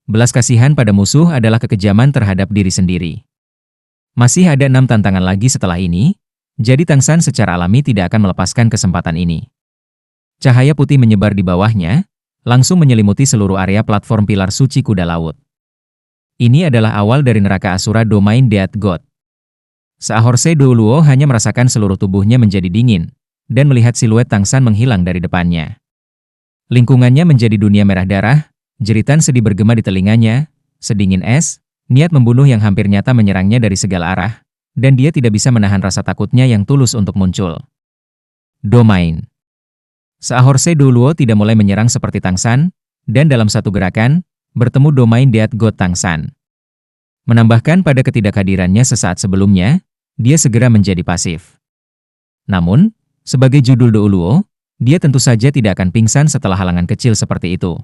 belas kasihan pada musuh adalah kekejaman terhadap diri sendiri. Masih ada 6 tantangan lagi setelah ini, jadi Tangsan secara alami tidak akan melepaskan kesempatan ini. Cahaya putih menyebar di bawahnya, langsung menyelimuti seluruh area platform pilar suci kuda laut. Ini adalah awal dari neraka Asura Domain Death God. Saahorse Douluo hanya merasakan seluruh tubuhnya menjadi dingin, dan melihat siluet Tangsan menghilang dari depannya. Lingkungannya menjadi dunia merah darah, jeritan sedih bergema di telinganya, sedingin es, niat membunuh yang hampir nyata menyerangnya dari segala arah, dan dia tidak bisa menahan rasa takutnya yang tulus untuk muncul. Domain. Saahorse Douluo tidak mulai menyerang seperti Tangsan, dan dalam satu gerakan, bertemu Domain Death God Tangsan. Menambahkan pada ketidakhadirannya sesaat sebelumnya, dia segera menjadi pasif. Namun, sebagai judul Douluo, dia tentu saja tidak akan pingsan setelah halangan kecil seperti itu.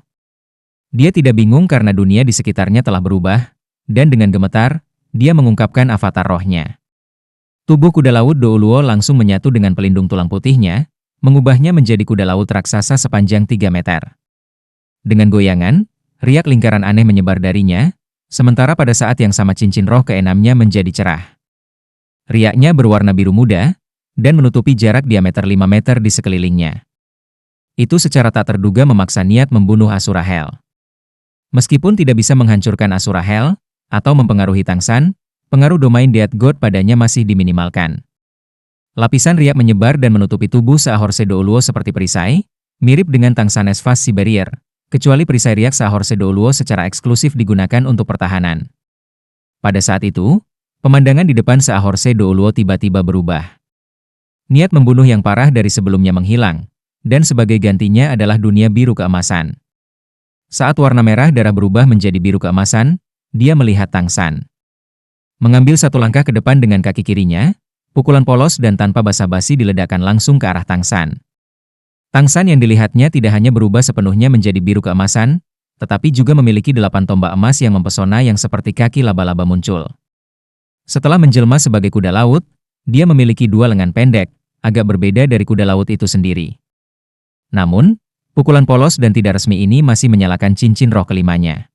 Dia tidak bingung karena dunia di sekitarnya telah berubah, dan dengan gemetar, dia mengungkapkan avatar rohnya. Tubuh kuda laut Douluo langsung menyatu dengan pelindung tulang putihnya, mengubahnya menjadi kuda laut raksasa sepanjang 3 meter. Dengan goyangan, riak lingkaran aneh menyebar darinya, sementara pada saat yang sama cincin roh keenamnya menjadi cerah. Riaknya berwarna biru muda, dan menutupi jarak diameter 5 meter di sekelilingnya. Itu secara tak terduga memaksa niat membunuh Asura Hell. Meskipun tidak bisa menghancurkan Asura Hell, atau mempengaruhi Tangsan, pengaruh Domain Death God padanya masih diminimalkan. Lapisan riak menyebar dan menutupi tubuh Saahorse Douluo seperti perisai, mirip dengan Tangsan Esphase Barrier, kecuali perisai riak Saahorse Douluo secara eksklusif digunakan untuk pertahanan. Pada saat itu, pemandangan di depan Saahorse Douluo tiba-tiba berubah. Niat membunuh yang parah dari sebelumnya menghilang, dan sebagai gantinya adalah dunia biru keemasan. Saat warna merah darah berubah menjadi biru keemasan, dia melihat Tangsan. Mengambil satu langkah ke depan dengan kaki kirinya, pukulan polos dan tanpa basa-basi diledakkan langsung ke arah Tangsan. Tangsan yang dilihatnya tidak hanya berubah sepenuhnya menjadi biru keemasan, tetapi juga memiliki 8 tombak emas yang mempesona yang seperti kaki laba-laba muncul. Setelah menjelma sebagai kuda laut, dia memiliki 2 lengan pendek, agak berbeda dari kuda laut itu sendiri. Namun, pukulan polos dan tidak resmi ini masih menyalakan cincin roh kelimanya.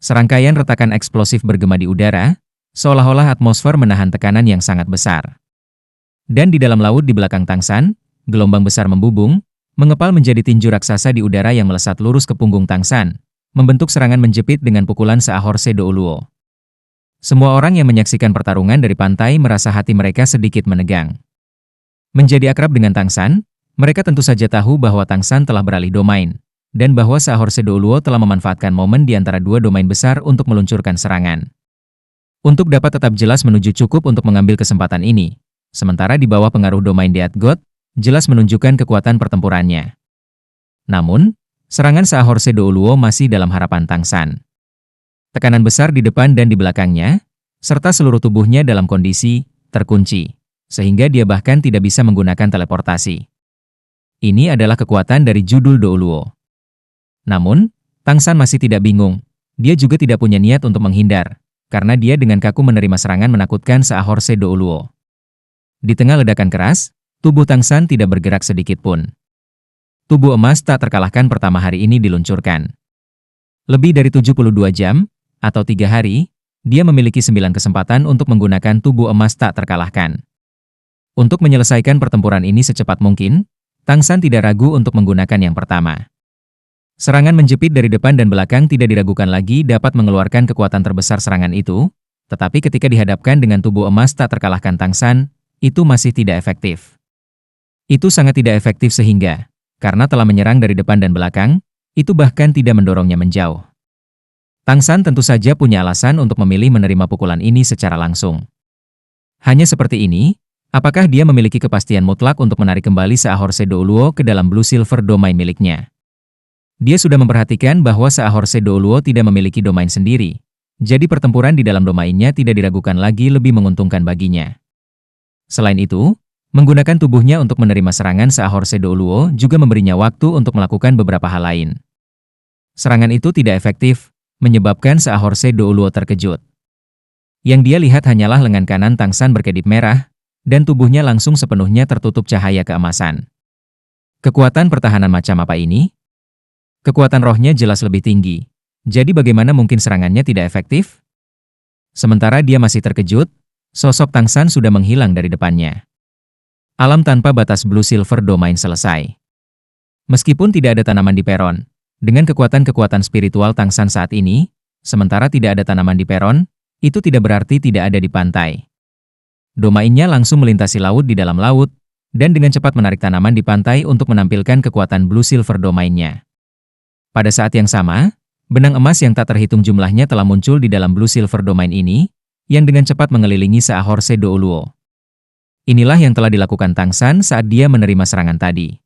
Serangkaian retakan eksplosif bergema di udara, seolah-olah atmosfer menahan tekanan yang sangat besar. Dan di dalam laut di belakang Tangsan, gelombang besar membubung, mengepal menjadi tinju raksasa di udara yang melesat lurus ke punggung Tangsan, membentuk serangan menjepit dengan pukulan Saahorse Douluo. Semua orang yang menyaksikan pertarungan dari pantai merasa hati mereka sedikit menegang. Menjadi akrab dengan Tangsan, mereka tentu saja tahu bahwa Tangsan telah beralih domain, dan bahwa Saahorse Douluo telah memanfaatkan momen di antara 2 domain besar untuk meluncurkan serangan. Untuk dapat tetap jelas menuju cukup untuk mengambil kesempatan ini, sementara di bawah pengaruh Domain Death God, jelas menunjukkan kekuatan pertempurannya. Namun, serangan Saahorse Douluo masih dalam harapan Tangsan. Tekanan besar di depan dan di belakangnya, serta seluruh tubuhnya dalam kondisi terkunci, sehingga dia bahkan tidak bisa menggunakan teleportasi. Ini adalah kekuatan dari judul Douluo. Namun, Tangsan masih tidak bingung. Dia juga tidak punya niat untuk menghindar, karena dia dengan kaku menerima serangan menakutkan Saahorse Douluo. Di tengah ledakan keras, tubuh Tangsan tidak bergerak sedikit pun. Tubuh emas tak terkalahkan pertama hari ini diluncurkan. Lebih dari 72 jam, atau 3 hari, dia memiliki 9 kesempatan untuk menggunakan tubuh emas tak terkalahkan. Untuk menyelesaikan pertempuran ini secepat mungkin, Tangsan tidak ragu untuk menggunakan yang pertama. Serangan menjepit dari depan dan belakang tidak diragukan lagi dapat mengeluarkan kekuatan terbesar serangan itu, tetapi ketika dihadapkan dengan tubuh emas tak terkalahkan Tangsan, itu masih tidak efektif. Itu sangat tidak efektif sehingga, karena telah menyerang dari depan dan belakang, itu bahkan tidak mendorongnya menjauh. Tangsan tentu saja punya alasan untuk memilih menerima pukulan ini secara langsung. Hanya seperti ini, apakah dia memiliki kepastian mutlak untuk menarik kembali Saahorse Douluo ke dalam Blue Silver Domain miliknya? Dia sudah memperhatikan bahwa Saahorse Douluo tidak memiliki domain sendiri, jadi pertempuran di dalam domainnya tidak diragukan lagi lebih menguntungkan baginya. Selain itu, menggunakan tubuhnya untuk menerima serangan Saahorse Douluo juga memberinya waktu untuk melakukan beberapa hal lain. Serangan itu tidak efektif, menyebabkan Saahorse Douluo terkejut. Yang dia lihat hanyalah lengan kanan Tangsan berkedip merah, dan tubuhnya langsung sepenuhnya tertutup cahaya keemasan. Kekuatan pertahanan macam apa ini? Kekuatan rohnya jelas lebih tinggi, Jadi bagaimana mungkin serangannya tidak efektif? Sementara dia masih terkejut, sosok Tang San sudah menghilang dari depannya. Alam tanpa batas Blue Silver Domain selesai. Meskipun tidak ada tanaman di peron, dengan kekuatan-kekuatan spiritual Tang San saat ini, sementara tidak ada tanaman di peron, itu tidak berarti tidak ada di pantai. Domainnya langsung melintasi laut di dalam laut, dan dengan cepat menarik tanaman di pantai untuk menampilkan kekuatan Blue Silver Domainnya. Pada saat yang sama, benang emas yang tak terhitung jumlahnya telah muncul di dalam Blue Silver Domain ini, yang dengan cepat mengelilingi Saahorse Douluo. Inilah yang telah dilakukan Tang San saat dia menerima serangan tadi.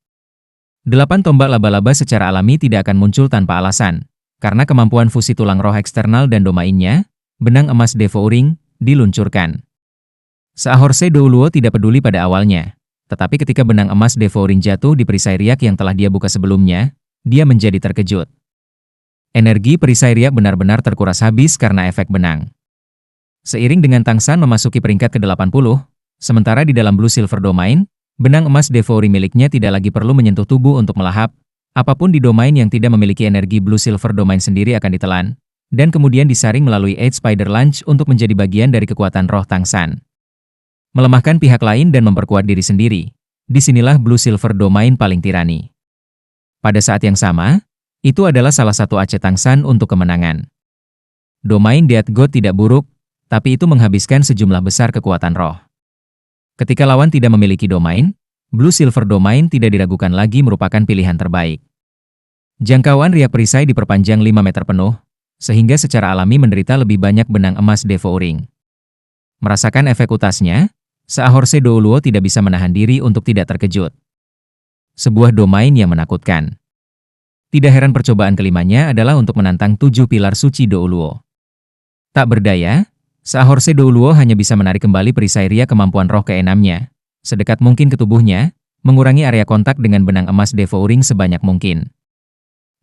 8 tombak laba-laba secara alami tidak akan muncul tanpa alasan, karena kemampuan fusi tulang roh eksternal dan domainnya, benang emas devouring, diluncurkan. Saahorse Douluo tidak peduli pada awalnya, tetapi ketika benang emas devouring jatuh di perisai riak yang telah dia buka sebelumnya, dia menjadi terkejut. Energi perisai riak benar-benar terkuras habis karena efek benang. Seiring dengan Tang San memasuki peringkat ke-80, sementara di dalam Blue Silver Domain, benang emas devouring miliknya tidak lagi perlu menyentuh tubuh untuk melahap, apapun di domain yang tidak memiliki energi Blue Silver Domain sendiri akan ditelan, dan kemudian disaring melalui Eight Spider Lunge untuk menjadi bagian dari kekuatan roh Tang San. Melemahkan pihak lain dan memperkuat diri sendiri, disinilah Blue Silver Domain paling tirani. Pada saat yang sama, itu adalah salah satu ace Tang San untuk kemenangan. Domain Death God tidak buruk, tapi itu menghabiskan sejumlah besar kekuatan roh. Ketika lawan tidak memiliki domain, Blue Silver Domain tidak diragukan lagi merupakan pilihan terbaik. Jangkauan riak perisai diperpanjang 5 meter penuh, sehingga secara alami menderita lebih banyak benang emas devouring. Merasakan efek utasnya, Saahorse Douluo tidak bisa menahan diri untuk tidak terkejut. Sebuah domain yang menakutkan. Tidak heran percobaan kelimanya adalah untuk menantang 7 pilar suci Douluo. Tak berdaya, Saahorse Douluo hanya bisa menarik kembali perisai riak kemampuan roh ke-6-nya, sedekat mungkin ke tubuhnya, mengurangi area kontak dengan benang emas devouring sebanyak mungkin.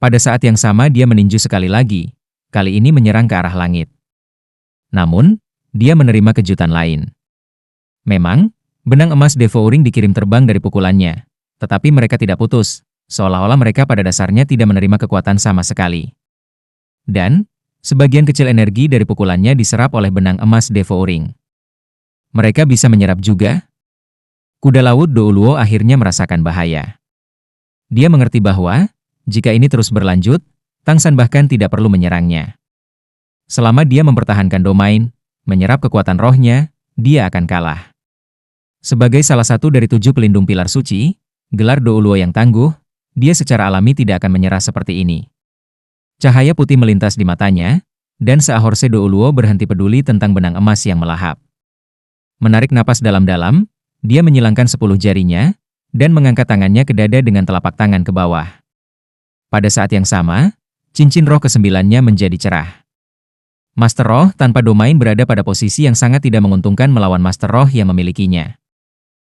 Pada saat yang sama dia meninju sekali lagi, kali ini menyerang ke arah langit. Namun, dia menerima kejutan lain. Memang, benang emas devouring dikirim terbang dari pukulannya, tetapi mereka tidak putus, seolah-olah mereka pada dasarnya tidak menerima kekuatan sama sekali. Dan, sebagian kecil energi dari pukulannya diserap oleh benang emas devouring. Mereka bisa menyerap juga. Kuda laut Douluo akhirnya merasakan bahaya. Dia mengerti bahwa, jika ini terus berlanjut, Tang San bahkan tidak perlu menyerangnya. Selama dia mempertahankan domain, menyerap kekuatan rohnya, dia akan kalah. Sebagai salah satu dari 7 pelindung pilar suci, gelar Douluo yang tangguh, dia secara alami tidak akan menyerah seperti ini. Cahaya putih melintas di matanya, dan Saahorse Douluo berhenti peduli tentang benang emas yang melahap. Menarik napas dalam-dalam, dia menyilangkan 10 jarinya, dan mengangkat tangannya ke dada dengan telapak tangan ke bawah. Pada saat yang sama, cincin roh ke-9-nya menjadi cerah. Master Roh tanpa domain berada pada posisi yang sangat tidak menguntungkan melawan Master Roh yang memilikinya.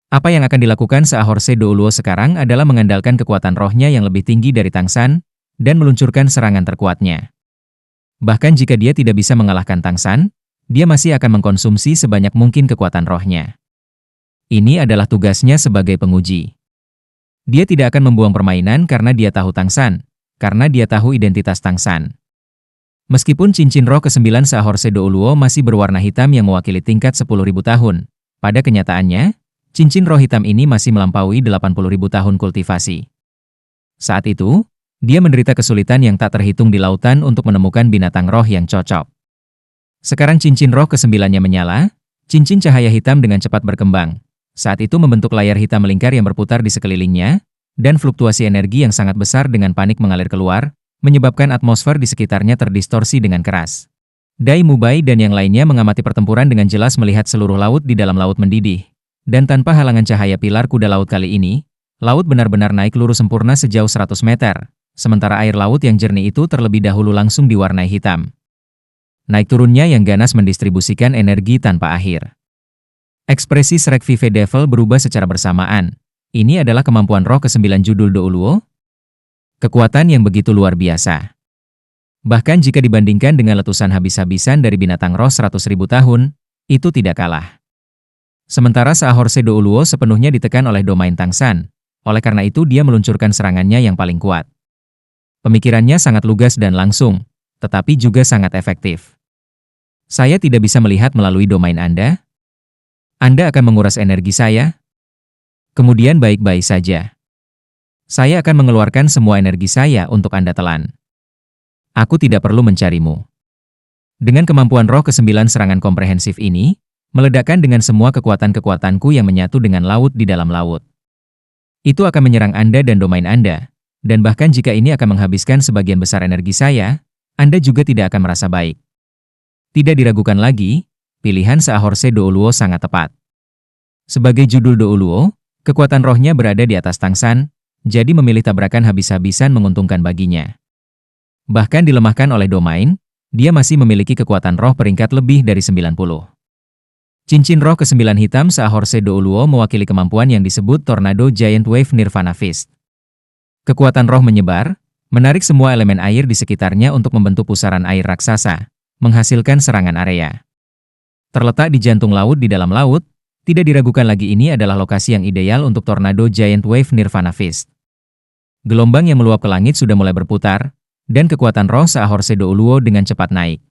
Apa yang akan dilakukan Saahorse Douluo sekarang adalah mengandalkan kekuatan rohnya yang lebih tinggi dari Tang San, dan meluncurkan serangan terkuatnya. Bahkan jika dia tidak bisa mengalahkan Tang San, dia masih akan mengkonsumsi sebanyak mungkin kekuatan rohnya. Ini adalah tugasnya sebagai penguji. Dia tidak akan membuang permainan karena dia tahu Tang San, karena dia tahu identitas Tang San. Meskipun cincin roh ke-9 Saahorse Douluo masih berwarna hitam yang mewakili tingkat 10.000 tahun, pada kenyataannya, cincin roh hitam ini masih melampaui 80.000 tahun kultivasi. Saat itu, dia menderita kesulitan yang tak terhitung di lautan untuk menemukan binatang roh yang cocok. Sekarang cincin roh ke-9-nya menyala, cincin cahaya hitam dengan cepat berkembang. Saat itu membentuk layar hitam melingkar yang berputar di sekelilingnya, dan fluktuasi energi yang sangat besar dengan panik mengalir keluar, menyebabkan atmosfer di sekitarnya terdistorsi dengan keras. Dai Mubai dan yang lainnya mengamati pertempuran dengan jelas melihat seluruh laut di dalam laut mendidih. Dan tanpa halangan cahaya pilar kuda laut kali ini, laut benar-benar naik lurus sempurna sejauh 100 meter. Sementara air laut yang jernih itu terlebih dahulu langsung diwarnai hitam. Naik turunnya yang ganas mendistribusikan energi tanpa akhir. Ekspresi Shrek Vive Devil berubah secara bersamaan. Ini adalah kemampuan roh ke-9 judul Douluo. Kekuatan yang begitu luar biasa. Bahkan jika dibandingkan dengan letusan habis-habisan dari binatang roh 100.000 tahun, itu tidak kalah. Sementara Saahorse Douluo sepenuhnya ditekan oleh domain Tang San. Oleh karena itu dia meluncurkan serangannya yang paling kuat. Pemikirannya sangat lugas dan langsung, tetapi juga sangat efektif. Saya tidak bisa melihat melalui domain Anda. Anda akan menguras energi saya. Kemudian baik-baik saja. Saya akan mengeluarkan semua energi saya untuk Anda telan. Aku tidak perlu mencarimu. Dengan kemampuan roh ke-9 serangan komprehensif ini, meledakkan dengan semua kekuatan-kekuatanku yang menyatu dengan laut di dalam laut. Itu akan menyerang Anda dan domain Anda, dan bahkan jika ini akan menghabiskan sebagian besar energi saya, Anda juga tidak akan merasa baik. Tidak diragukan lagi, pilihan Saahorse Douluo sangat tepat. Sebagai judul Douluo, kekuatan rohnya berada di atas Tangsan, jadi memilih tabrakan habis-habisan menguntungkan baginya. Bahkan dilemahkan oleh domain, dia masih memiliki kekuatan roh peringkat lebih dari 90. Cincin roh ke-9 hitam Saahorse Douluo mewakili kemampuan yang disebut Tornado Giant Wave Nirvana Fist. Kekuatan roh menyebar, menarik semua elemen air di sekitarnya untuk membentuk pusaran air raksasa, menghasilkan serangan area. Terletak di jantung laut di dalam laut, tidak diragukan lagi ini adalah lokasi yang ideal untuk Tornado Giant Wave Nirvana Fist. Gelombang yang meluap ke langit sudah mulai berputar, dan kekuatan roh Saahorse Douluo dengan cepat naik.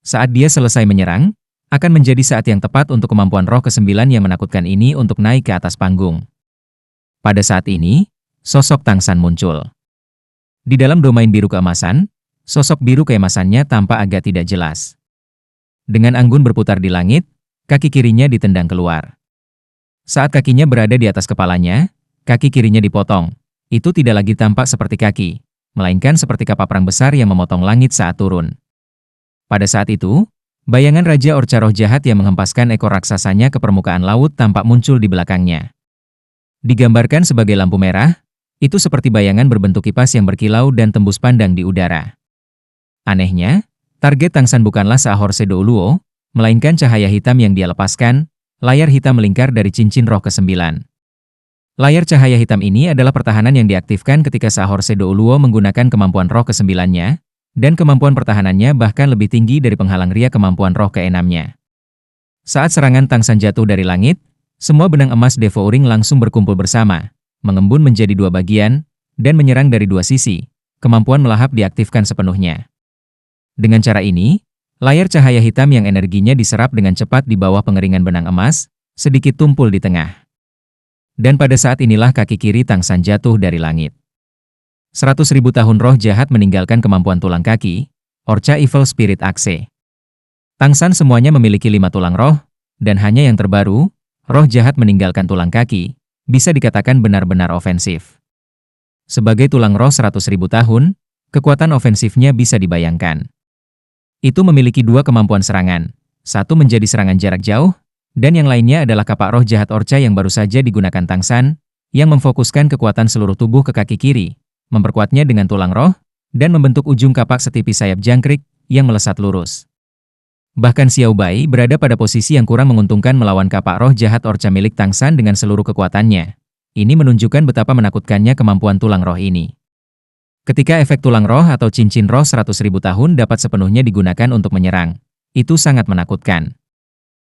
Saat dia selesai menyerang, akan menjadi saat yang tepat untuk kemampuan roh ke-9 yang menakutkan ini untuk naik ke atas panggung. Pada saat ini, sosok Tangsan muncul. Di dalam domain biru keemasan, sosok biru keemasannya tampak agak tidak jelas. Dengan anggun berputar di langit, kaki kirinya ditendang keluar. Saat kakinya berada di atas kepalanya, kaki kirinya dipotong. Itu tidak lagi tampak seperti kaki, melainkan seperti kapal perang besar yang memotong langit saat turun. Pada saat itu, bayangan Raja Orca roh jahat yang menghempaskan ekor raksasanya ke permukaan laut tampak muncul di belakangnya. Digambarkan sebagai lampu merah, itu seperti bayangan berbentuk kipas yang berkilau dan tembus pandang di udara. Anehnya, target Tangsan bukanlah Saahorse Douluo, melainkan cahaya hitam yang dia lepaskan, layar hitam melingkar dari cincin roh ke-9. Layar cahaya hitam ini adalah pertahanan yang diaktifkan ketika Saahorse Douluo menggunakan kemampuan roh ke-9-nya, dan kemampuan pertahanannya bahkan lebih tinggi dari penghalang ria kemampuan roh ke-6-nya. Saat serangan Tangsan jatuh dari langit, semua benang emas Devouring langsung berkumpul bersama, mengembun menjadi dua bagian, dan menyerang dari dua sisi. Kemampuan melahap diaktifkan sepenuhnya. Dengan cara ini, layar cahaya hitam yang energinya diserap dengan cepat di bawah pengeringan benang emas, sedikit tumpul di tengah. Dan pada saat inilah kaki kiri Tangsan jatuh dari langit. 100.000 tahun roh jahat meninggalkan kemampuan tulang kaki, Orca Evil Spirit Axe. Tangsan semuanya memiliki 5 tulang roh, dan hanya yang terbaru, roh jahat meninggalkan tulang kaki, bisa dikatakan benar-benar ofensif. Sebagai tulang roh 100.000 tahun, kekuatan ofensifnya bisa dibayangkan. Itu memiliki 2 kemampuan serangan, satu menjadi serangan jarak jauh, dan yang lainnya adalah kapak roh jahat Orca yang baru saja digunakan Tangsan, yang memfokuskan kekuatan seluruh tubuh ke kaki kiri, memperkuatnya dengan tulang roh, dan membentuk ujung kapak setipis sayap jangkrik yang melesat lurus. Bahkan Xiao Bai berada pada posisi yang kurang menguntungkan melawan kapak roh jahat Orca milik Tangsan dengan seluruh kekuatannya. Ini menunjukkan betapa menakutkannya kemampuan tulang roh ini. Ketika efek tulang roh atau cincin roh 100.000 tahun dapat sepenuhnya digunakan untuk menyerang, itu sangat menakutkan.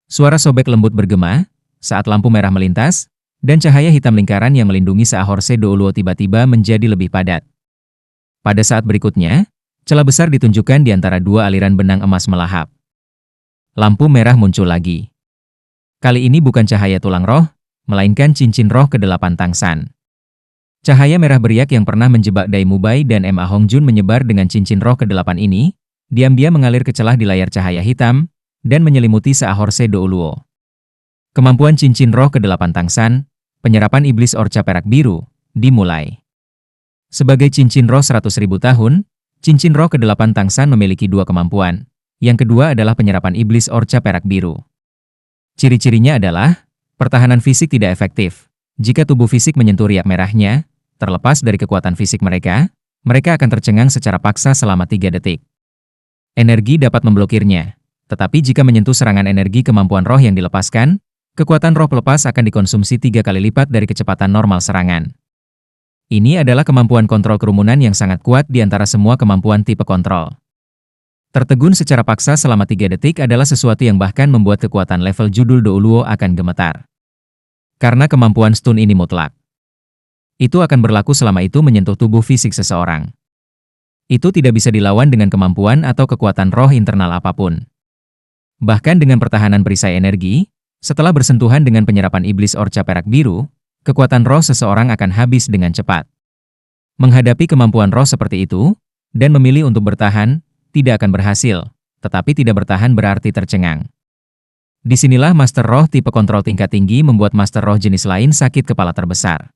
Suara sobek lembut bergema saat lampu merah melintas, dan cahaya hitam lingkaran yang melindungi Saahorse Douluo tiba-tiba menjadi lebih padat. Pada saat berikutnya, celah besar ditunjukkan di antara dua aliran benang emas melahap. Lampu merah muncul lagi. Kali ini bukan cahaya tulang roh, melainkan cincin roh ke-8 Tangsan. Cahaya merah beriak yang pernah menjebak Dai Mubai dan Ma Hongjun menyebar dengan cincin roh ke-8 ini, diam-diam mengalir ke celah di layar cahaya hitam, dan menyelimuti Saahorse Douluo. Kemampuan cincin roh ke-8 Tangsan, penyerapan iblis Orca perak biru, dimulai. Sebagai cincin roh 100.000 tahun, cincin roh ke-8 Tangsan memiliki 2 kemampuan. Yang kedua adalah penyerapan iblis Orca perak biru. Ciri-cirinya adalah, pertahanan fisik tidak efektif. Jika tubuh fisik menyentuh riak merahnya, terlepas dari kekuatan fisik mereka akan tercengang secara paksa selama 3 detik. Energi dapat memblokirnya. Tetapi jika menyentuh serangan energi kemampuan roh yang dilepaskan, kekuatan roh pelepas akan dikonsumsi 3 kali lipat dari kecepatan normal serangan. Ini adalah kemampuan kontrol kerumunan yang sangat kuat di antara semua kemampuan tipe kontrol. Tertegun secara paksa selama 3 detik adalah sesuatu yang bahkan membuat kekuatan level judul Douluo akan gemetar. Karena kemampuan stun ini mutlak. Itu akan berlaku selama itu menyentuh tubuh fisik seseorang. Itu tidak bisa dilawan dengan kemampuan atau kekuatan roh internal apapun. Bahkan dengan pertahanan perisai energi, setelah bersentuhan dengan penyerapan iblis orca perak biru, kekuatan roh seseorang akan habis dengan cepat. Menghadapi kemampuan roh seperti itu, dan memilih untuk bertahan, tidak akan berhasil, tetapi tidak bertahan berarti tercengang. Disinilah Master Roh tipe kontrol tingkat tinggi membuat Master Roh jenis lain sakit kepala terbesar.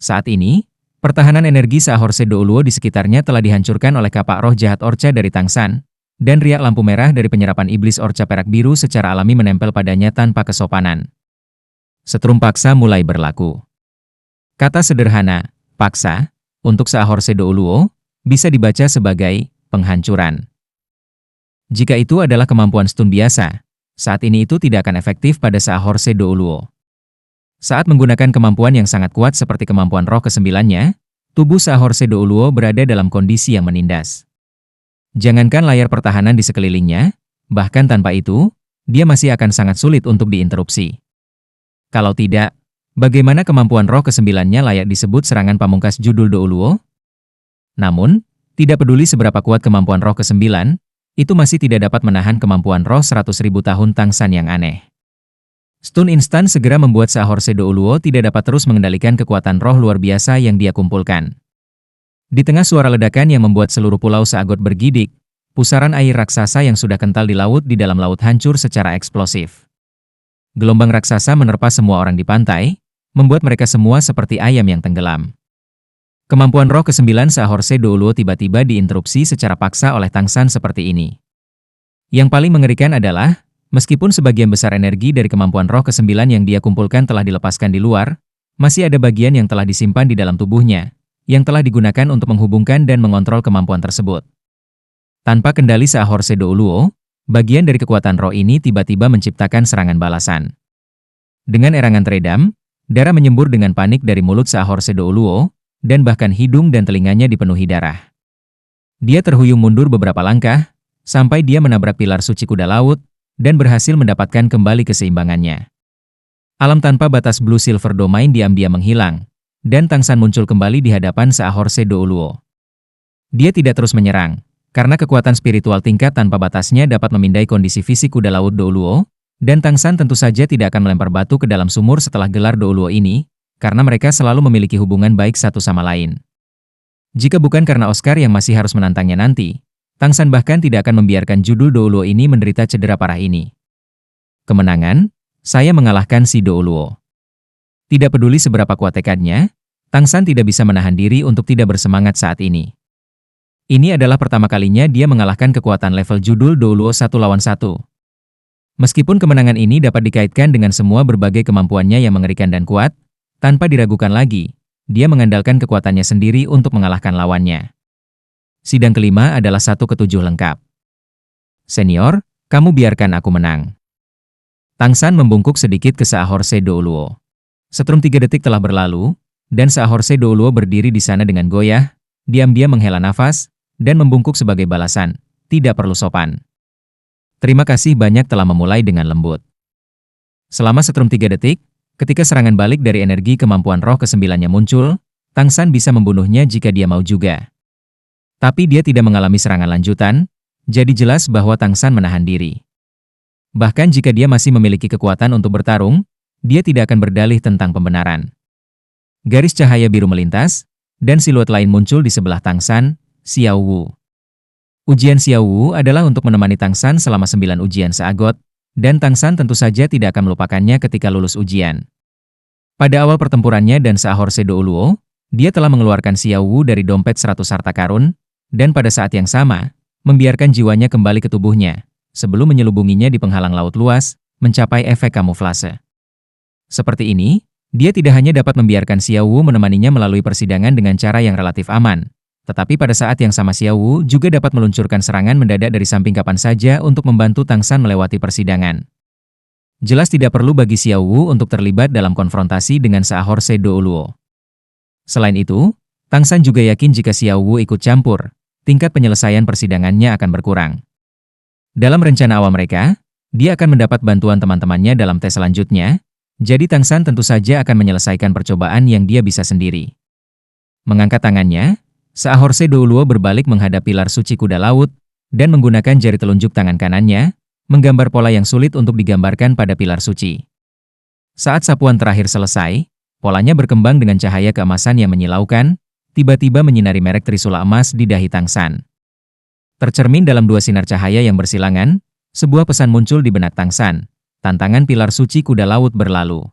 Saat ini, pertahanan energi Saahorse Douluo di sekitarnya telah dihancurkan oleh kapak roh jahat orca dari Tang San, dan riak lampu merah dari penyerapan iblis orca perak biru secara alami menempel padanya tanpa kesopanan. Setrum paksa mulai berlaku. Kata sederhana, paksa, untuk Saahorse Douluo, bisa dibaca sebagai penghancuran. Jika itu adalah kemampuan stun biasa, saat ini itu tidak akan efektif pada Saahorse Douluo. Saat menggunakan kemampuan yang sangat kuat seperti kemampuan roh kesembilannya, tubuh Saahorse Douluo berada dalam kondisi yang menindas. Jangankan layar pertahanan di sekelilingnya, bahkan tanpa itu, dia masih akan sangat sulit untuk diinterupsi. Kalau tidak, bagaimana kemampuan roh kesembilannya layak disebut serangan pamungkas judul Douluo? Namun, tidak peduli seberapa kuat kemampuan roh kesembilan, itu masih tidak dapat menahan kemampuan roh 100.000 tahun Tang San yang aneh. Stun instan segera membuat Saahorse Douluo tidak dapat terus mengendalikan kekuatan roh luar biasa yang dia kumpulkan. Di tengah suara ledakan yang membuat seluruh pulau Saagot bergidik, pusaran air raksasa yang sudah kental di laut di dalam laut hancur secara eksplosif. Gelombang raksasa menerpa semua orang di pantai, membuat mereka semua seperti ayam yang tenggelam. Kemampuan roh ke-9 Saahorse Douluo tiba-tiba diinterupsi secara paksa oleh Tang San seperti ini. Yang paling mengerikan adalah, meskipun sebagian besar energi dari kemampuan roh ke-9 yang dia kumpulkan telah dilepaskan di luar, masih ada bagian yang telah disimpan di dalam tubuhnya, yang telah digunakan untuk menghubungkan dan mengontrol kemampuan tersebut. Tanpa kendali Saahorse Douluo, bagian dari kekuatan roh ini tiba-tiba menciptakan serangan balasan. Dengan erangan teredam, darah menyembur dengan panik dari mulut Saahorse Douluo, dan bahkan hidung dan telinganya dipenuhi darah. Dia terhuyung mundur beberapa langkah, sampai dia menabrak pilar suci kuda laut, dan berhasil mendapatkan kembali keseimbangannya. Alam tanpa batas Blue Silver Domain diam-diam menghilang, dan Tang San muncul kembali di hadapan Saahorse Douluo. Dia tidak terus menyerang, karena kekuatan spiritual tingkat tanpa batasnya dapat memindai kondisi fisik kuda laut Douluo, dan Tang San tentu saja tidak akan melempar batu ke dalam sumur setelah gelar Douluo ini, karena mereka selalu memiliki hubungan baik satu sama lain. Jika bukan karena Oscar yang masih harus menantangnya nanti, Tang San bahkan tidak akan membiarkan judul Douluo ini menderita cedera parah ini. Kemenangan, saya mengalahkan si Douluo. Tidak peduli seberapa kuat tekadnya, Tang San tidak bisa menahan diri untuk tidak bersemangat saat ini. Ini adalah pertama kalinya dia mengalahkan kekuatan level judul Douluo 1 lawan 1. Meskipun kemenangan ini dapat dikaitkan dengan semua berbagai kemampuannya yang mengerikan dan kuat, tanpa diragukan lagi, dia mengandalkan kekuatannya sendiri untuk mengalahkan lawannya. Sidang kelima adalah 1/7 lengkap. Senior, kamu biarkan aku menang. Tang San membungkuk sedikit ke Saahorse Douluo. Setrum 3 detik telah berlalu, dan Saahorse Douluo berdiri di sana dengan goyah, diam-diam menghela nafas, dan membungkuk sebagai balasan, tidak perlu sopan. Terima kasih banyak telah memulai dengan lembut. Selama setrum 3 detik, ketika serangan balik dari energi kemampuan roh ke-9-nya muncul, Tang San bisa membunuhnya jika dia mau juga. Tapi dia tidak mengalami serangan lanjutan, jadi jelas bahwa Tang San menahan diri. Bahkan jika dia masih memiliki kekuatan untuk bertarung, dia tidak akan berdalih tentang pembenaran. Garis cahaya biru melintas, dan siluet lain muncul di sebelah Tang San, Xiao Wu. Ujian Xiao Wu adalah untuk menemani Tang San selama 9 ujian Saagot, dan Tang San tentu saja tidak akan melupakannya ketika lulus ujian. Pada awal pertempurannya dan Saahorse Douluo, dia telah mengeluarkan Xiao Wu dari dompet 100 harta karun, dan pada saat yang sama, membiarkan jiwanya kembali ke tubuhnya, sebelum menyelubunginya di penghalang laut luas, mencapai efek kamuflase. Seperti ini, dia tidak hanya dapat membiarkan Xiao Wu menemaninya melalui persidangan dengan cara yang relatif aman, tetapi pada saat yang sama Xiao Wu juga dapat meluncurkan serangan mendadak dari samping kapan saja untuk membantu Tang San melewati persidangan. Jelas tidak perlu bagi Xiao Wu untuk terlibat dalam konfrontasi dengan Saahorse Douluo. Selain itu, Tang San juga yakin jika Xiao Wu ikut campur, tingkat penyelesaian persidangannya akan berkurang. Dalam rencana awal mereka, dia akan mendapat bantuan teman-temannya dalam tes selanjutnya, jadi Tang San tentu saja akan menyelesaikan percobaan yang dia bisa sendiri. Mengangkat tangannya, Saahorse Douluo berbalik menghadap pilar suci kuda laut, dan menggunakan jari telunjuk tangan kanannya, menggambar pola yang sulit untuk digambarkan pada pilar suci. Saat sapuan terakhir selesai, polanya berkembang dengan cahaya keemasan yang menyilaukan, tiba-tiba menyinari merek trisula emas di dahi Tang San. Tercermin dalam dua sinar cahaya yang bersilangan, sebuah pesan muncul di benak Tang San. Tantangan pilar suci kuda laut berlalu.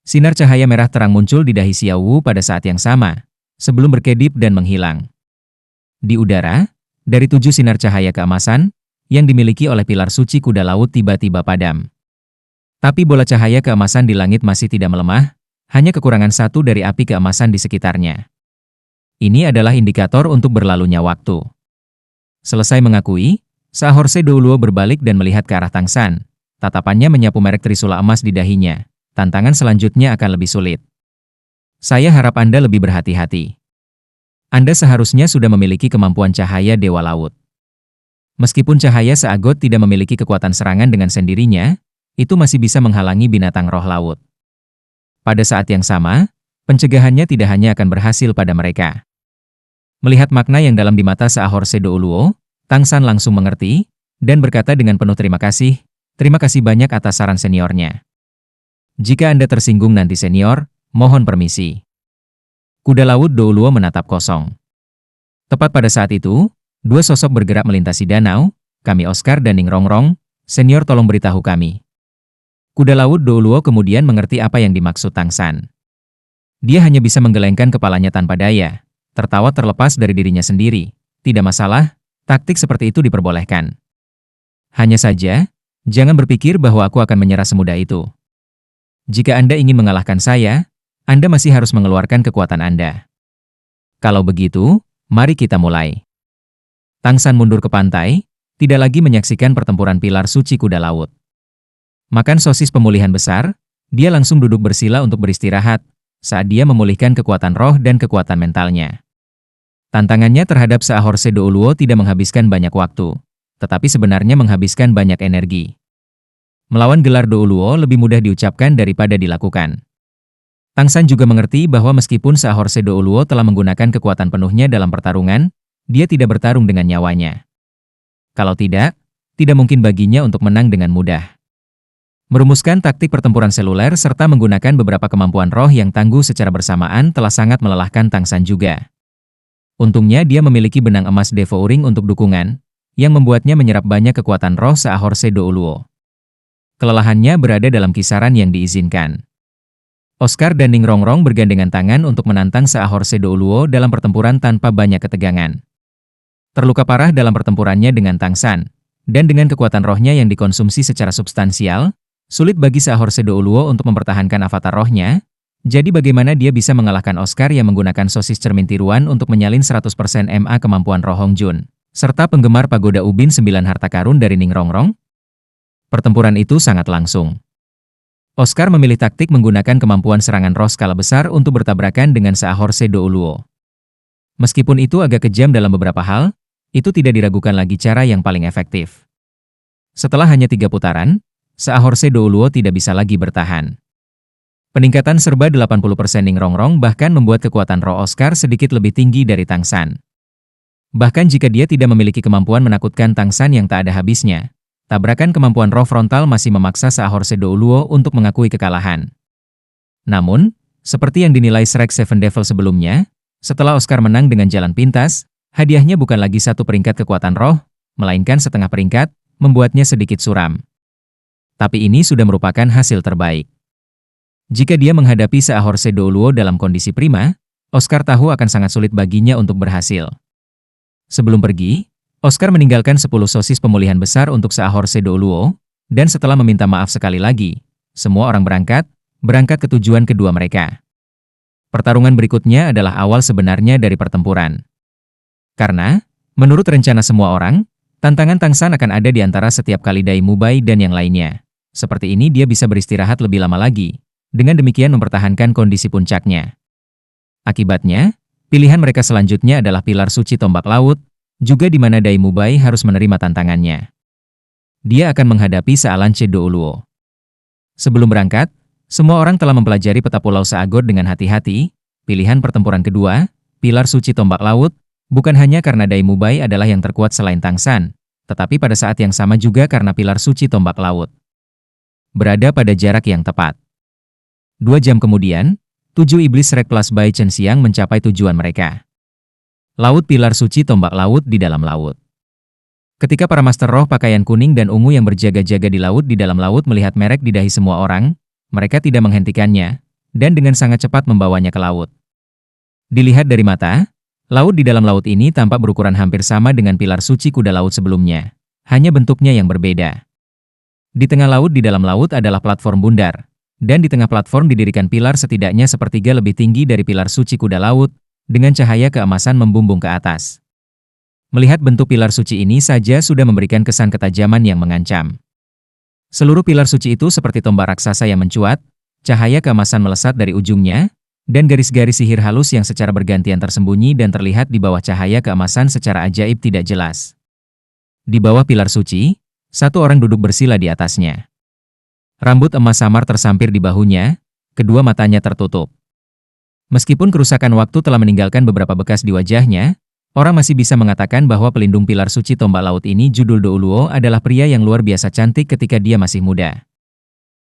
Sinar cahaya merah terang muncul di dahi Xiao Wu pada saat yang sama, sebelum berkedip dan menghilang. Di udara, dari 7 sinar cahaya keemasan, yang dimiliki oleh pilar suci kuda laut tiba-tiba padam. Tapi bola cahaya keemasan di langit masih tidak melemah, hanya kekurangan satu dari api keemasan di sekitarnya. Ini adalah indikator untuk berlalunya waktu. Selesai mengakui, Saahorse Douluo berbalik dan melihat ke arah Tang San. Tatapannya menyapu merek trisula emas di dahinya. Tantangan selanjutnya akan lebih sulit. Saya harap Anda lebih berhati-hati. Anda seharusnya sudah memiliki kemampuan cahaya Dewa Laut. Meskipun cahaya seagot tidak memiliki kekuatan serangan dengan sendirinya, itu masih bisa menghalangi binatang roh laut. Pada saat yang sama, pencegahannya tidak hanya akan berhasil pada mereka. Melihat makna yang dalam di mata Saahorse Douluo, Tang San langsung mengerti, dan berkata dengan penuh terima kasih banyak atas saran seniornya. Jika Anda tersinggung nanti senior, mohon permisi. Kuda laut Douluo menatap kosong. Tepat pada saat itu, dua sosok bergerak melintasi danau, kami Oscar dan Ning Rongrong, senior tolong beritahu kami. Kuda laut Douluo kemudian mengerti apa yang dimaksud Tang San. Dia hanya bisa menggelengkan kepalanya tanpa daya, tertawa terlepas dari dirinya sendiri. Tidak masalah, taktik seperti itu diperbolehkan. Hanya saja, jangan berpikir bahwa aku akan menyerah semudah itu. Jika Anda ingin mengalahkan saya, Anda masih harus mengeluarkan kekuatan Anda. Kalau begitu, mari kita mulai. Tang San mundur ke pantai, tidak lagi menyaksikan pertempuran pilar suci kuda laut. Makan sosis pemulihan besar, dia langsung duduk bersila untuk beristirahat, saat dia memulihkan kekuatan roh dan kekuatan mentalnya. Tantangannya terhadap Saahorse Douluo tidak menghabiskan banyak waktu, tetapi sebenarnya menghabiskan banyak energi. Melawan gelar Douluo lebih mudah diucapkan daripada dilakukan. Tang San juga mengerti bahwa meskipun Saahorse Douluo telah menggunakan kekuatan penuhnya dalam pertarungan, dia tidak bertarung dengan nyawanya. Kalau tidak mungkin baginya untuk menang dengan mudah. Merumuskan taktik pertempuran seluler serta menggunakan beberapa kemampuan roh yang tangguh secara bersamaan telah sangat melelahkan Tang San juga. Untungnya dia memiliki benang emas Devouring untuk dukungan, yang membuatnya menyerap banyak kekuatan roh Saahorse Douluo. Kelelahannya berada dalam kisaran yang diizinkan. Oscar dan Ning Rongrong bergandengan tangan untuk menantang Saahorse Douluo dalam pertempuran tanpa banyak ketegangan. Terluka parah dalam pertempurannya dengan Tang San, dan dengan kekuatan rohnya yang dikonsumsi secara substansial, sulit bagi Saahorse Douluo untuk mempertahankan avatar rohnya, jadi bagaimana dia bisa mengalahkan Oscar yang menggunakan sosis cermin tiruan untuk menyalin 100% MA kemampuan roh Hong Jun, serta penggemar pagoda ubin 9 harta karun dari Ning Rongrong? Pertempuran itu sangat langsung. Oscar memilih taktik menggunakan kemampuan serangan roh skala besar untuk bertabrakan dengan Saahorse Douluo. Meskipun itu agak kejam dalam beberapa hal, itu tidak diragukan lagi cara yang paling efektif. Setelah hanya 3 putaran, Saahorse Douluo tidak bisa lagi bertahan. Peningkatan serba 80% Ning Rongrong bahkan membuat kekuatan roh Oscar sedikit lebih tinggi dari Tang San. Bahkan jika dia tidak memiliki kemampuan menakutkan Tang San yang tak ada habisnya, tabrakan kemampuan roh frontal masih memaksa Saahorse Douluo untuk mengakui kekalahan. Namun, seperti yang dinilai Shrek Seven Devil sebelumnya, setelah Oscar menang dengan jalan pintas, hadiahnya bukan lagi 1 peringkat kekuatan roh, melainkan setengah peringkat, membuatnya sedikit suram. Tapi ini sudah merupakan hasil terbaik. Jika dia menghadapi Saahorse Douluo dalam kondisi prima, Oscar tahu akan sangat sulit baginya untuk berhasil. Sebelum pergi, Oscar meninggalkan 10 sosis pemulihan besar untuk Saahorse Douluo, dan setelah meminta maaf sekali lagi, semua orang berangkat ke tujuan kedua mereka. Pertarungan berikutnya adalah awal sebenarnya dari pertempuran. Karena, menurut rencana semua orang, tantangan Tang San akan ada di antara setiap kali Dai Mubai dan yang lainnya. Seperti ini dia bisa beristirahat lebih lama lagi, dengan demikian mempertahankan kondisi puncaknya. Akibatnya, pilihan mereka selanjutnya adalah pilar suci tombak laut, juga di mana Dai Mubai harus menerima tantangannya. Dia akan menghadapi Saahorse Douluo. Sebelum berangkat, semua orang telah mempelajari peta Pulau Saagod dengan hati-hati. Pilihan pertempuran kedua, pilar suci tombak laut, bukan hanya karena Dai Mubai adalah yang terkuat selain Tang San, tetapi pada saat yang sama juga karena pilar suci tombak laut berada pada jarak yang tepat. 2 jam kemudian, 7 iblis Rek plus Bai Chen Xiang mencapai tujuan mereka. Laut pilar suci tombak laut di dalam laut. Ketika para master roh pakaian kuning dan ungu yang berjaga-jaga di laut di dalam laut melihat merek di dahi semua orang, mereka tidak menghentikannya, dan dengan sangat cepat membawanya ke laut. Dilihat dari mata, laut di dalam laut ini tampak berukuran hampir sama dengan pilar suci kuda laut sebelumnya, hanya bentuknya yang berbeda. Di tengah laut di dalam laut adalah platform bundar, dan di tengah platform didirikan pilar setidaknya sepertiga lebih tinggi dari pilar suci kuda laut, dengan cahaya keemasan membumbung ke atas. Melihat bentuk pilar suci ini saja sudah memberikan kesan ketajaman yang mengancam. Seluruh pilar suci itu seperti tombak raksasa yang mencuat, cahaya keemasan melesat dari ujungnya, dan garis-garis sihir halus yang secara bergantian tersembunyi dan terlihat di bawah cahaya keemasan secara ajaib tidak jelas. Di bawah pilar suci, satu orang duduk bersila di atasnya. Rambut emas samar tersampir di bahunya, kedua matanya tertutup. Meskipun kerusakan waktu telah meninggalkan beberapa bekas di wajahnya, orang masih bisa mengatakan bahwa pelindung pilar suci tombak laut ini Judul Do Luo adalah pria yang luar biasa cantik ketika dia masih muda.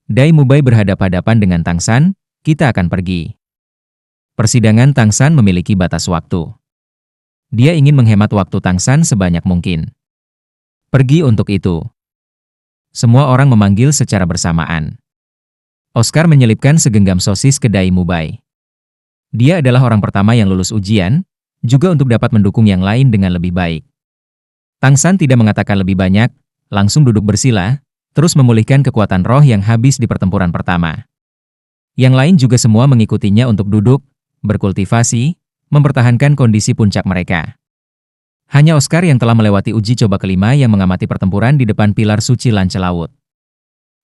Dai Mubai berhadapan-hadapan dengan Tang San, kita akan pergi. Persidangan Tang San memiliki batas waktu. Dia ingin menghemat waktu Tang San sebanyak mungkin. Pergi untuk itu. Semua orang memanggil secara bersamaan. Oscar menyelipkan segenggam sosis ke Dai Mubai. Dia adalah orang pertama yang lulus ujian, juga untuk dapat mendukung yang lain dengan lebih baik. Tang San tidak mengatakan lebih banyak, langsung duduk bersila, terus memulihkan kekuatan roh yang habis di pertempuran pertama. Yang lain juga semua mengikutinya untuk duduk, berkultivasi, mempertahankan kondisi puncak mereka. Hanya Oscar yang telah melewati uji coba kelima yang mengamati pertempuran di depan pilar suci lance laut.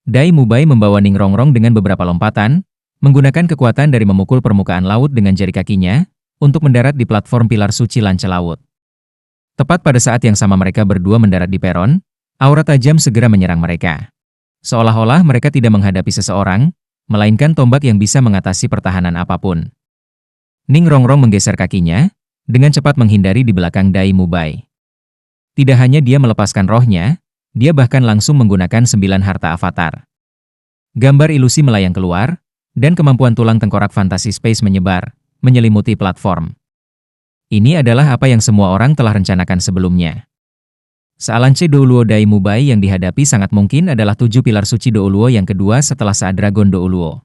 Dai Mubai membawa Ning Rongrong dengan beberapa lompatan, menggunakan kekuatan dari memukul permukaan laut dengan jari kakinya, untuk mendarat di platform pilar suci lance laut. Tepat pada saat yang sama mereka berdua mendarat di peron, aura tajam segera menyerang mereka. Seolah-olah mereka tidak menghadapi seseorang, melainkan tombak yang bisa mengatasi pertahanan apapun. Ning Rongrong menggeser kakinya, dengan cepat menghindari di belakang Dai Mubai. Tidak hanya dia melepaskan rohnya, dia bahkan langsung menggunakan 9 harta avatar. Gambar ilusi melayang keluar, dan kemampuan tulang tengkorak fantasi space menyebar, menyelimuti platform. Ini adalah apa yang semua orang telah rencanakan sebelumnya. Sealance Do Luo Dai Mubai yang dihadapi sangat mungkin adalah 7 pilar suci Do Luo yang kedua setelah saat Dragon Do Luo.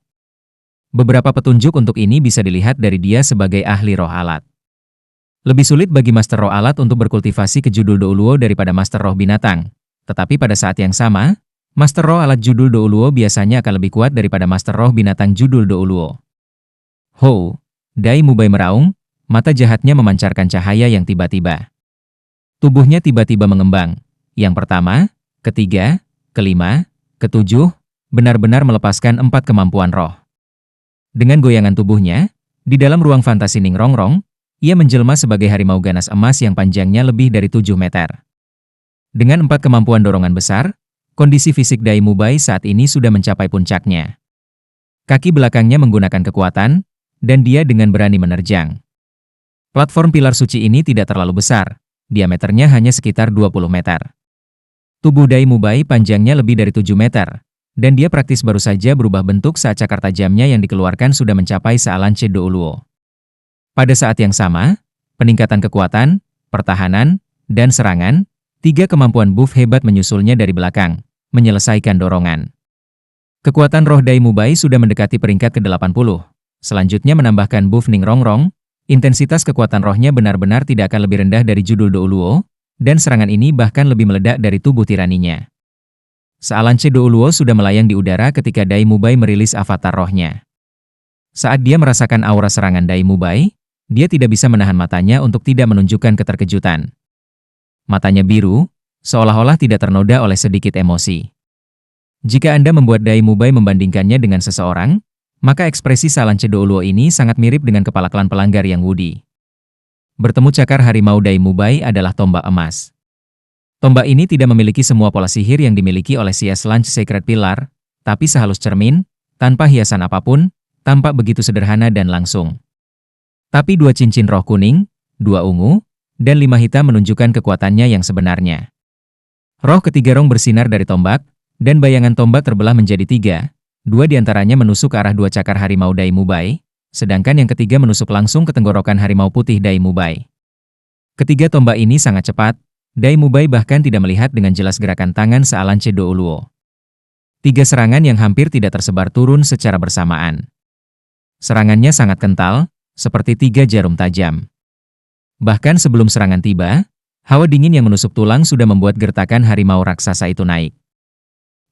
Beberapa petunjuk untuk ini bisa dilihat dari dia sebagai ahli roh alat. Lebih sulit bagi Master Roh Alat untuk berkultivasi ke Judul Do Luo daripada Master Roh Binatang, tetapi pada saat yang sama, Master Roh Alat Judul Do Luo biasanya akan lebih kuat daripada Master Roh Binatang Judul Do Luo. Ho! Dai Mubai meraung, mata jahatnya memancarkan cahaya yang tiba-tiba. Tubuhnya tiba-tiba mengembang. Yang pertama, ketiga, kelima, ketujuh, benar-benar melepaskan 4 kemampuan roh. Dengan goyangan tubuhnya, di dalam ruang fantasi Ning Rongrong, ia menjelma sebagai harimau ganas emas yang panjangnya lebih dari 7 meter. Dengan 4 kemampuan dorongan besar, kondisi fisik Dai Mubai saat ini sudah mencapai puncaknya. Kaki belakangnya menggunakan kekuatan, dan dia dengan berani menerjang. Platform pilar suci ini tidak terlalu besar, diameternya hanya sekitar 20 meter. Tubuh Dai Mubai panjangnya lebih dari 7 meter, dan dia praktis baru saja berubah bentuk saat cakar tajamnya yang dikeluarkan sudah mencapai sealance Do Luo. Pada saat yang sama, peningkatan kekuatan, pertahanan, dan serangan, 3 kemampuan buff hebat menyusulnya dari belakang, menyelesaikan dorongan. Kekuatan roh Dai Mubai sudah mendekati peringkat ke-80. Selanjutnya menambahkan buff Ning Rongrong, intensitas kekuatan rohnya benar-benar tidak akan lebih rendah dari Judul Do Luo, dan serangan ini bahkan lebih meledak dari tubuh tiraninya. Sealance Do Luo sudah melayang di udara ketika Dai Mubai merilis avatar rohnya. Saat dia merasakan aura serangan Dai Mubai, dia tidak bisa menahan matanya untuk tidak menunjukkan keterkejutan. Matanya biru, seolah-olah tidak ternoda oleh sedikit emosi. Jika Anda membuat Dai Mubai membandingkannya dengan seseorang, maka ekspresi Sealance Do Luo ini sangat mirip dengan kepala klan pelanggar yang Wudi. Bertemu cakar harimau Dai Mubai adalah tombak emas. Tombak ini tidak memiliki semua pola sihir yang dimiliki oleh CS Lunch Sacred Pillar, tapi sehalus cermin, tanpa hiasan apapun, tampak begitu sederhana dan langsung. Tapi 2 cincin roh kuning, 2 ungu, dan 5 hitam menunjukkan kekuatannya yang sebenarnya. Roh ketiga rong bersinar dari tombak, dan bayangan tombak terbelah menjadi 3, 2 diantaranya menusuk ke arah 2 cakar harimau Dai Mubai, sedangkan yang ketiga menusuk langsung ke tenggorokan harimau putih Dai Mubai. Ketiga tombak ini sangat cepat, Dai Mubai bahkan tidak melihat dengan jelas gerakan tangan Sealanche Douluo. 3 serangan yang hampir tidak tersebar turun secara bersamaan. Serangannya sangat kental, seperti 3 jarum tajam. Bahkan sebelum serangan tiba, hawa dingin yang menusuk tulang sudah membuat gertakan harimau raksasa itu naik.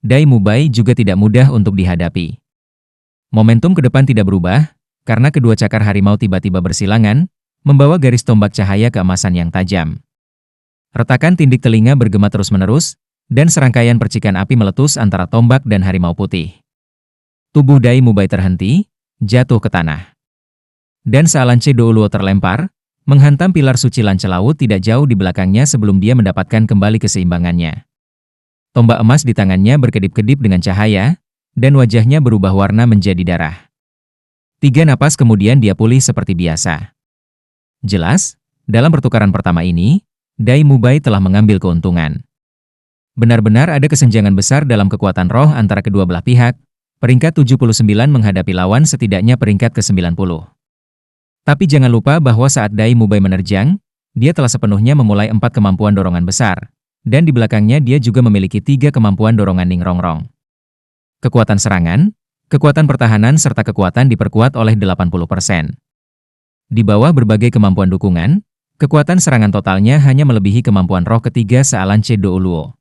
Dai Mubai juga tidak mudah untuk dihadapi. Momentum ke depan tidak berubah, karena kedua cakar harimau tiba-tiba bersilangan, membawa garis tombak cahaya keemasan yang tajam. Retakan tindik telinga bergema terus-menerus, dan serangkaian percikan api meletus antara tombak dan harimau putih. Tubuh Dai Mubai terhenti, jatuh ke tanah. Dan Sealanche Douluo terlempar, menghantam pilar suci Lancelaut tidak jauh di belakangnya sebelum dia mendapatkan kembali keseimbangannya. Tombak emas di tangannya berkedip-kedip dengan cahaya, dan wajahnya berubah warna menjadi darah. 3 napas kemudian dia pulih seperti biasa. Jelas, dalam pertukaran pertama ini, Dai Mubai telah mengambil keuntungan. Benar-benar ada kesenjangan besar dalam kekuatan roh antara kedua belah pihak, peringkat 79 menghadapi lawan setidaknya peringkat ke-90. Tapi jangan lupa bahwa saat Dai Mubai menerjang, dia telah sepenuhnya memulai 4 kemampuan dorongan besar. Dan di belakangnya dia juga memiliki 3 kemampuan dorongan Ning Rongrong. Kekuatan serangan, kekuatan pertahanan serta kekuatan diperkuat oleh 80%. Di bawah berbagai kemampuan dukungan, kekuatan serangan totalnya hanya melebihi kemampuan roh ketiga Sealanche Douluo.